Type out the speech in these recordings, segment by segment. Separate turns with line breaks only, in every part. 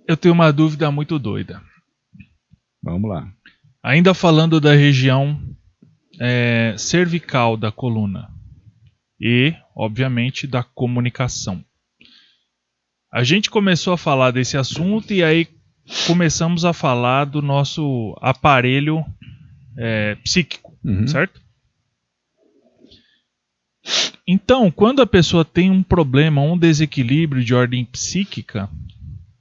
Eu tenho uma dúvida muito doida.
Vamos lá.
Ainda falando da região cervical da coluna e, obviamente, da comunicação. A gente começou a falar desse assunto e aí começamos a falar do nosso aparelho psíquico, certo? Então, quando a pessoa tem um problema, um desequilíbrio de ordem psíquica,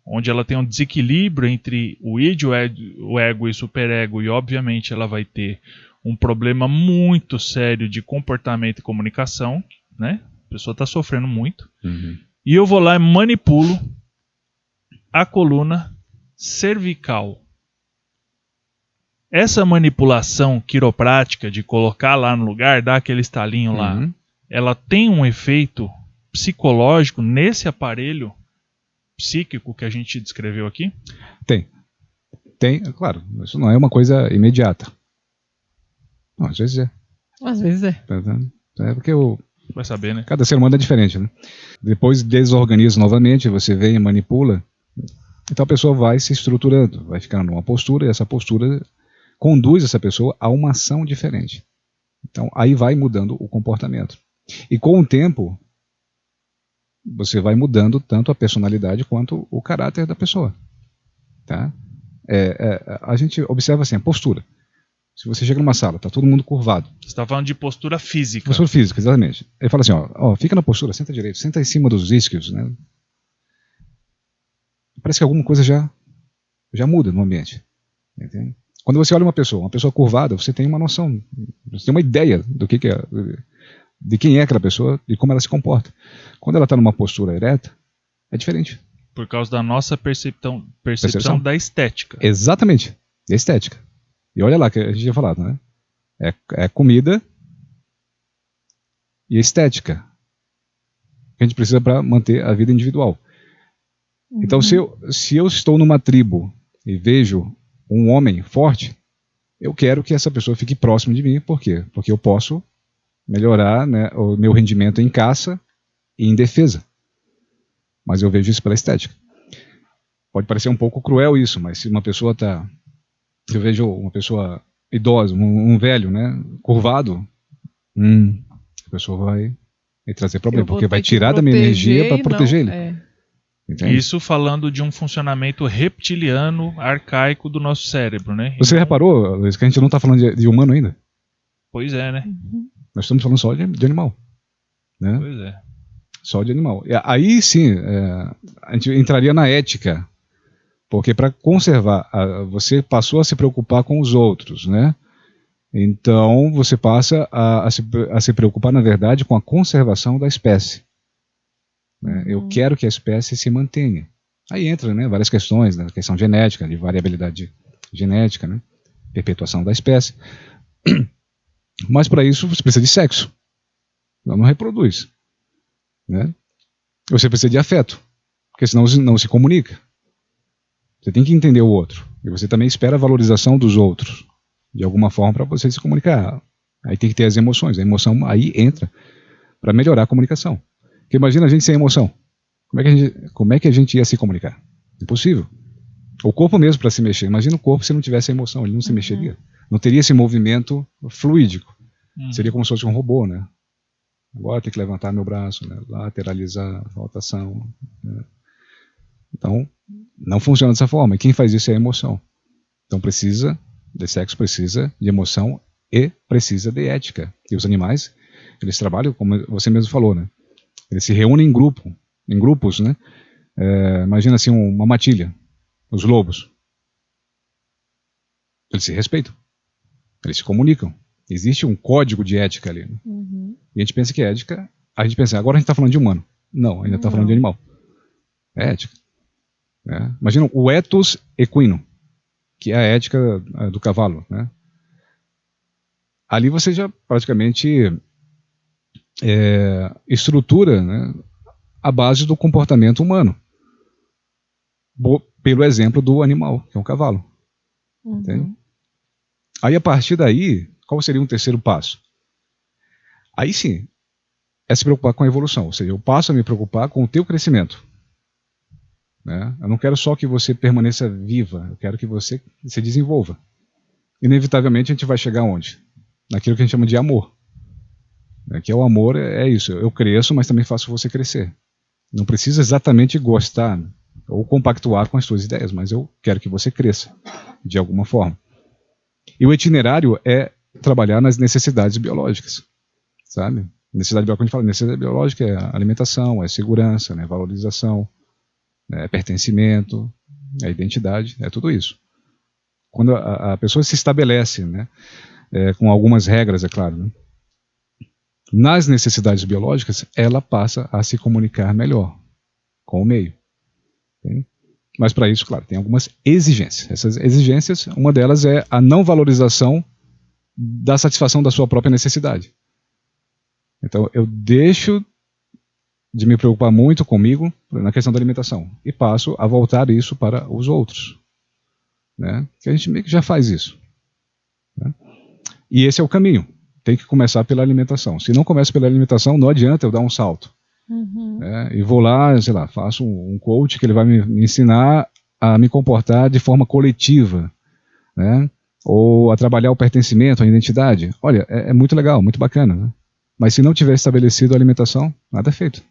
onde ela tem um desequilíbrio entre o id, o ego e o superego, e obviamente ela vai ter um problema muito sério de comportamento e comunicação, né? A pessoa está sofrendo muito. E eu vou lá e manipulo a coluna cervical. Essa manipulação quiroprática de colocar lá no lugar, dar aquele estalinho lá, ela tem um efeito psicológico nesse aparelho psíquico que a gente descreveu aqui?
Tem, claro, isso não é uma coisa imediata. Não, às vezes é.
Às vezes é.
É porque
vai saber, né?
Cada ser humano é diferente, né? Depois desorganiza novamente, você vem e manipula. Então a pessoa vai se estruturando, vai ficando numa postura, e essa postura conduz essa pessoa a uma ação diferente. Então aí vai mudando o comportamento. E com o tempo, você vai mudando tanto a personalidade quanto o caráter da pessoa. Tá? A gente observa assim, a postura. Se você chega numa sala, tá todo mundo curvado.
Você está falando de postura física.
Postura física, exatamente. Ele fala assim, ó, fica na postura, senta direito, senta em cima dos isquios, né? Parece que alguma coisa já muda no ambiente. Entende? Quando você olha uma pessoa curvada, você tem uma noção, você tem uma ideia do que é, de quem é aquela pessoa e como ela se comporta. Quando ela está numa postura ereta, é diferente.
Por causa da nossa percepção da estética.
Exatamente, da estética. E olha lá que a gente tinha falado, né? É comida e estética que a gente precisa para manter a vida individual. Então, se eu estou numa tribo e vejo um homem forte, eu quero que essa pessoa fique próximo de mim. Por quê? Porque eu posso melhorar, né, o meu rendimento em caça e em defesa. Mas eu vejo isso pela estética. Pode parecer um pouco cruel isso, mas se uma pessoa está... Eu vejo uma pessoa idosa, um velho, né, curvado, a pessoa vai trazer problema, porque vai tirar da minha energia para proteger ele. Entende?
Isso falando de um funcionamento reptiliano, arcaico do nosso cérebro, né?
Você reparou, Luiz, que a gente não está falando de humano ainda?
Pois é, né?
Nós estamos falando só de animal. Né?
Pois é.
Só de animal. E aí sim, a gente entraria na ética. Porque para conservar, você passou a se preocupar com os outros, né? Então você passa a se preocupar, na verdade, com a conservação da espécie. Né? Eu quero que a espécie se mantenha. Aí entra, né, várias questões, né, questão genética, de variabilidade genética, né, perpetuação da espécie. Mas para isso você precisa de sexo. Ela não reproduz. Né? Você precisa de afeto, porque senão não se comunica. Você tem que entender o outro. E você também espera a valorização dos outros, de alguma forma, para você se comunicar. Aí tem que ter as emoções. A emoção aí entra para melhorar a comunicação. Porque imagina a gente sem emoção. Como é que a gente ia se comunicar? Impossível. O corpo mesmo para se mexer. Imagina o corpo se não tivesse emoção, ele não se mexeria. Não teria esse movimento fluídico. Seria como se fosse um robô, né? Agora tem que levantar meu braço, né? Lateralizar, rotação. Né? Então, não funciona dessa forma. E quem faz isso é a emoção. Então sexo precisa de emoção e precisa de ética. E os animais, eles trabalham, como você mesmo falou, né? Eles se reúnem em grupos, né? Imagina assim uma matilha, os lobos. Eles se respeitam, eles se comunicam. Existe um código de ética ali. Né? E a gente pensa que é ética, a gente pensa, agora a gente está falando de humano. Não, ainda está falando de animal. É ética. Imagina o ethos equino, que é a ética do cavalo. Né? Ali você já praticamente estrutura, né, a base do comportamento humano, pelo exemplo do animal, que é um cavalo. Entende? Aí a partir daí, qual seria um terceiro passo? Aí sim, é se preocupar com a evolução, ou seja, eu passo a me preocupar com o teu crescimento. né? Eu não quero só que você permaneça viva, eu quero que você se desenvolva. Inevitavelmente a gente vai chegar onde? Naquilo que a gente chama de amor. Que é o amor, é isso, eu cresço, mas também faço você crescer. Não precisa exatamente gostar ou compactuar com as suas ideias, mas eu quero que você cresça, de alguma forma. E o itinerário é trabalhar nas necessidades biológicas, sabe? Necessidade biológica, quando a gente fala necessidade biológica, é alimentação, é segurança, né, valorização, é pertencimento, é identidade, é tudo isso. Quando a pessoa se estabelece, né, com algumas regras, é claro, né, nas necessidades biológicas, ela passa a se comunicar melhor com o meio. Okay? Mas para isso, claro, tem algumas exigências. Essas exigências, uma delas é a não valorização da satisfação da sua própria necessidade. Então, eu deixo de me preocupar muito comigo na questão da alimentação e passo a voltar isso para os outros. Né? Que a gente meio que já faz isso. Né? E esse é o caminho. Tem que começar pela alimentação. Se não começa pela alimentação, não adianta eu dar um salto. E vou lá, sei lá, faço um coach que ele vai me ensinar a me comportar de forma coletiva, né? Ou a trabalhar o pertencimento, a identidade. Olha, é muito legal, muito bacana, né? Mas se não tiver estabelecido a alimentação, nada é feito.